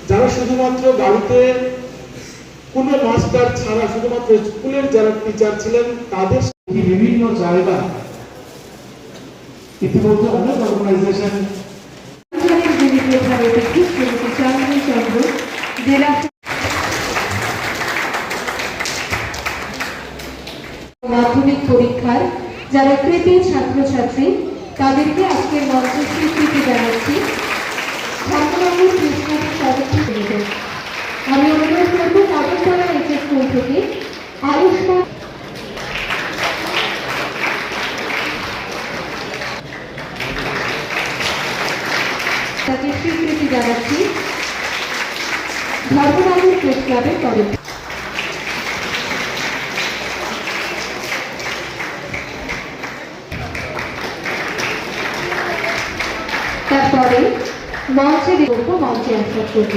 যারা শুধুমাত্র বাড়িতে কোনো মাস্টার ছাড়া শুধুমাত্র স্কুলের যারা টিচার ছিলেন তাদের বিভিন্ন জায়গা ইতিমধ্যে অনেক অর্গানাইজেশন মাধ্যমিক পরীক্ষার যারা কৃতি ছাত্রছাত্রী তাদেরকে আজকের মঞ্চে স্বীকৃতি জানাচ্ছি। ঠাকুরবাবুর কৃষ্ণের সদস্য আমি অনুরোধ করব কাগজতলা এইচএস স্কুল থেকে আয়ুষ্মান তাকে স্বীকৃতি জানাচ্ছি ধর্মবাবুর প্রেস ক্লাবের তরফে। তারপরে মঞ্চে দেখবো মঞ্চে আসার জন্য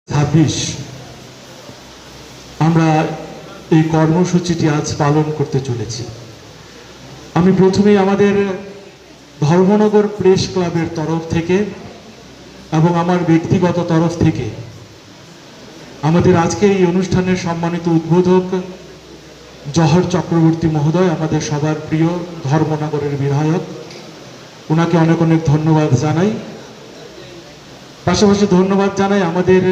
26 আমরা এই কর্মসূচিটি আজ পালন করতে চলেছি। আমি প্রথমেই আমাদের ধর্মনগর প্রেস ক্লাবের তরফ থেকে এবং আমার ব্যক্তিগত তরফ থেকে আমাদের আজকের এই অনুষ্ঠানের সম্মানিত উদ্বোধক জহর চক্রবর্তী মহোদয়, আমাদের সবার প্রিয় ধর্মনগরের বিধায়ক, ওনাকে অনেক অনেক ধন্যবাদ জানাই। পাশাপাশি ধন্যবাদ জানাই আমাদের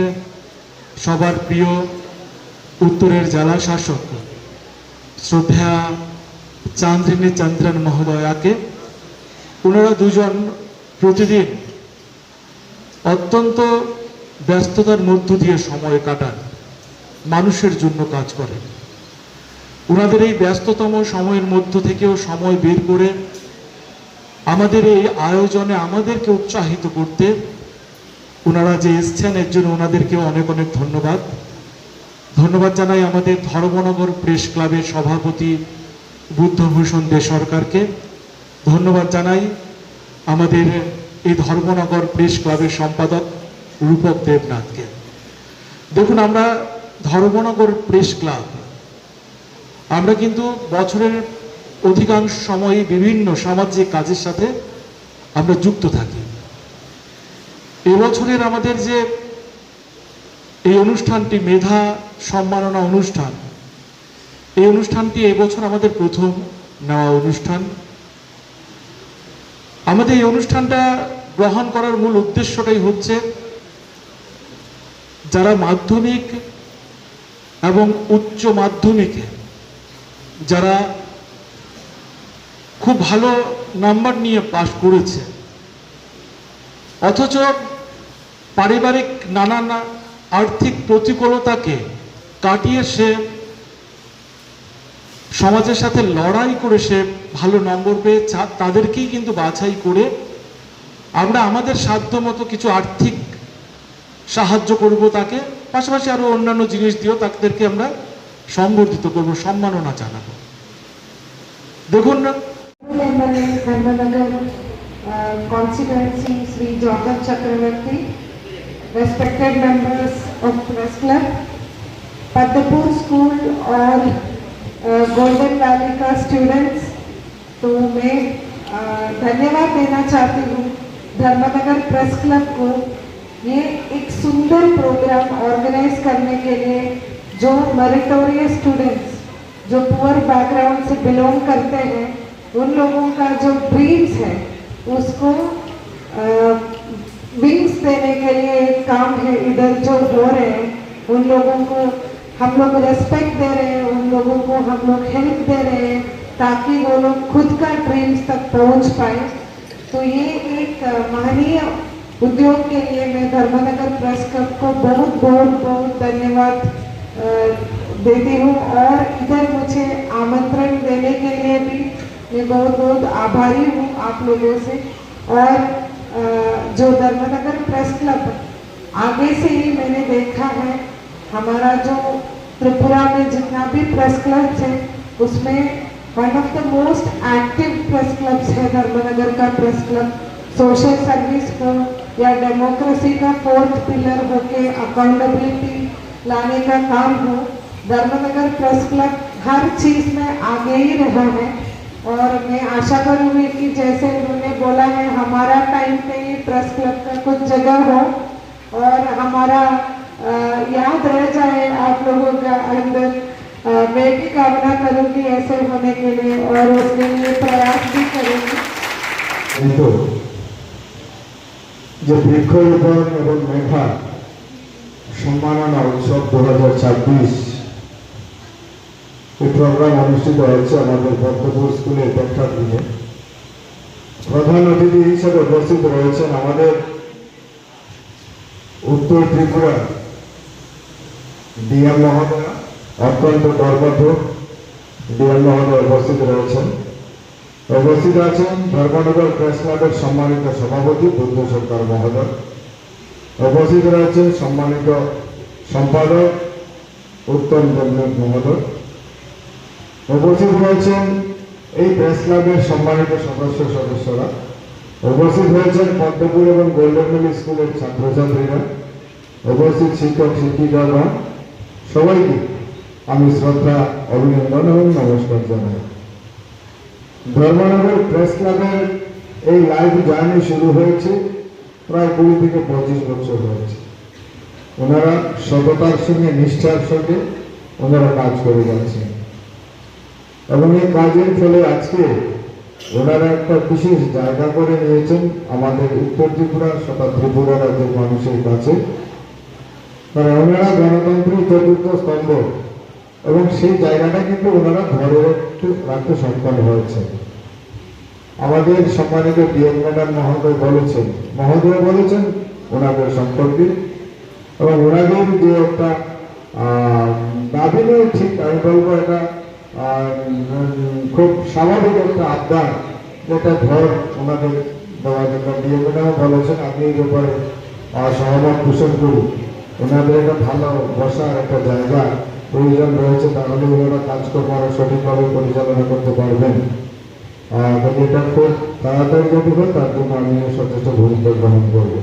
সবার প্রিয় উত্তরের জেলা শাসক শ্রদ্ধা চান্দ্রিনী চন্দ্রন মহোদয়াকে। ওনারা দুজন প্রতিদিন অত্যন্ত ব্যস্ততার মধ্য দিয়ে সময় কাটান, মানুষের জন্য কাজ করেন। ওনাদের এই ব্যস্ততম সময়ের মধ্য থেকেও সময় বের করে আমাদের এই আয়োজনে আমাদেরকে উৎসাহিত করতে ওনারা যে এসছেন এর জন্য ওনাদেরকেও অনেক অনেক ধন্যবাদ। ধন্যবাদ জানাই আমাদের ধর্মনগর প্রেস ক্লাবের সভাপতি বুদ্ধভূষণ দে সরকারকে। ধন্যবাদ জানাই আমাদের এই ধর্মনগর প্রেস ক্লাবের সম্পাদক রূপক দেবনাথকে। দেখুন, আমরা ধর্মনগর প্রেস ক্লাব আমরা কিন্তু বছরের অধিকাংশ সময়ে বিভিন্ন সামাজিক কাজের সাথে আমরা যুক্ত থাকি। এবছরের আমাদের যে এই অনুষ্ঠানটি মেধা সম্মাননা অনুষ্ঠান, এই অনুষ্ঠানটি এবছর আমাদের প্রথম নেওয়া অনুষ্ঠান। আমাদের এই অনুষ্ঠানটা গ্রহণ করার মূল উদ্দেশ্যটাই হচ্ছে যারা মাধ্যমিক এবং উচ্চ মাধ্যমিকে যারা খুব ভালো নাম্বার নিয়ে পাশ করেছে অথচ পারিবারিক নানান আর্থিক প্রতিকূলতাকে কাটিয়ে সে সমাজের সাথে লড়াই করে সে ভালো নম্বর পেয়ে তাদেরকেই কিন্তু বাছাই করে আমরা আমাদের সাধ্য মতো কিছু আর্থিক সাহায্য করব তাকে, পাশাপাশি আরো অন্যান্য জিনিস দিয়েও তাদেরকে আমরা সংবর্ধিত করব, সম্মাননা জানাবো। দেখুন constituency Sri Jordan Chakravarti, respected members of Press Club, Padapur School और Golden Valley का students, तो मैं धन्यवाद देना चाहती हूँ धर्मनगर प्रेस क्लब को ये एक सुंदर प्रोग्राम ऑर्गेनाइज करने के लिए। जो मेरिटोरियस स्टूडेंट्स जो पुअर बैकग्राउंड से बिलोंग करते हैं उन लोगों का जो ड्रीम्स है उसको विंग्स देने के लिए एक काम है इधर जो हो रहे हैं। उन लोगों को हम लोग रेस्पेक्ट दे रहे हैं, उन लोगों को हम लोग हेल्प दे रहे हैं ताकि वो लोग खुद का ड्रीम्स तक पहुंच पाए। तो ये एक महनीय उद्योग के लिए मैं धर्मनगर प्रेस क्लब को बहुत बहुत बहुत धन्यवाद देती हूँ और इधर मुझे आमंत्रण देने के लिए भी मैं बहुत बहुत आभारी हूँ आप लोगों से। और जो धर्मनगर प्रेस क्लब आगे से ही मैंने देखा है हमारा जो त्रिपुरा में जितना भी प्रेस क्लब है उसमें one of the most active press clubs है धर्मनगर का प्रेस क्लब। सोशल सर्विस को या डेमोक्रेसी का फोर्थ पिलर होके अकाउंटेबिलिटी लाने का काम हो, धर्मनगर प्रेस क्लब हर चीज में आगे ही रहा है। और मैं आशा करूँगी कि जैसे उन्होंने बोला है हमारा टाइम पे ही प्रेस क्लब का कुछ जगह हो और हमारा याद रह जाए आप लोगों का अंदर। मैं भी कामना करूँगी ऐसे होने के लिए और उसके लिए प्रयास भी करूँगी। কিন্তু যে বৃক্ষরোপণ এবং মেধা সম্মাননা উৎসব 2026 এই প্রোগ্রাম অনুষ্ঠিত হচ্ছে আমাদের পদ্মপুর স্কুলের প্রেক্ষাগৃহে। প্রধান অতিথি হিসেবে উপস্থিত রয়েছেন আমাদের উত্তর ত্রিপুরা ডিএম মহোদয়, অত্যন্ত গর্ববোধ ডিএম মহোদয় উপস্থিত রয়েছেন। উপস্থিত আছেন ধর্মনগর প্রেস ক্লাবের সম্মানিত সভাপতি বুদ্ধ সরকার মহোদয়। উপস্থিত রয়েছেন সম্মানিত সম্পাদক উত্তম দেবনাথ মহোদয়। উপস্থিত রয়েছেন এই প্রেস ক্লাবের সম্মানিত সদস্যরা। উপস্থিত হয়েছেন পদ্মপুর এবং গোল্ডেন মিল স্কুলের ছাত্রছাত্রীরা, উপস্থিত শিক্ষক শিক্ষিকাগণ, সবাইকে আমি শ্রদ্ধা, অভিনন্দন এবং নমস্কার জানাই। ধর্মনগর প্রেস ক্লাবের এই লাইফ জার্নি শুরু হয়েছে প্রায় 20 থেকে 25 বছর হয়েছে। ওনারা সততার সঙ্গে, নিষ্ঠার সঙ্গে ওনারা কাজ করে যাচ্ছেন এবং এই কাজের ফলে আজকে ওনারা একটা বিশেষ জায়গা করে নিয়েছেন আমাদের উত্তর ত্রিপুরা তথা ত্রিপুরা রাজ্যের মানুষের কাছে। কারণ ওনারা গণতন্ত্রের চতুর্থ স্তম্ভ এবং সেই জায়গাটা কিন্তু ওনারা ধরে রাখতে সক্ষম হয়েছে। আমাদের সম্মানিত ডিএম ম্যাডাম মহোদয় বলেছেন ওনাদের সম্পর্কে এবং ওনাদের যে একটা দাবি নেই, ঠিক আমি বলবো এটা খুব স্বাভাবিক একটা আবদার, যেটা ধর ওনাদের দেওয়া জন্য ডিএম ম্যাডাম বলেছেন। আমি এই ব্যাপারে সহমত পোষণ করি। ওনাদের একটা ভালো বসার একটা জায়গা প্রয়োজন রয়েছে, তাহলে ওনারা কাজকর্ম সঠিকভাবে পরিচালনা করতে পারবেন। এটা খুব তাড়াতাড়ি যদি হয় তার জন্য আমি সচেষ্ট ভূমিকা গ্রহণ করবো।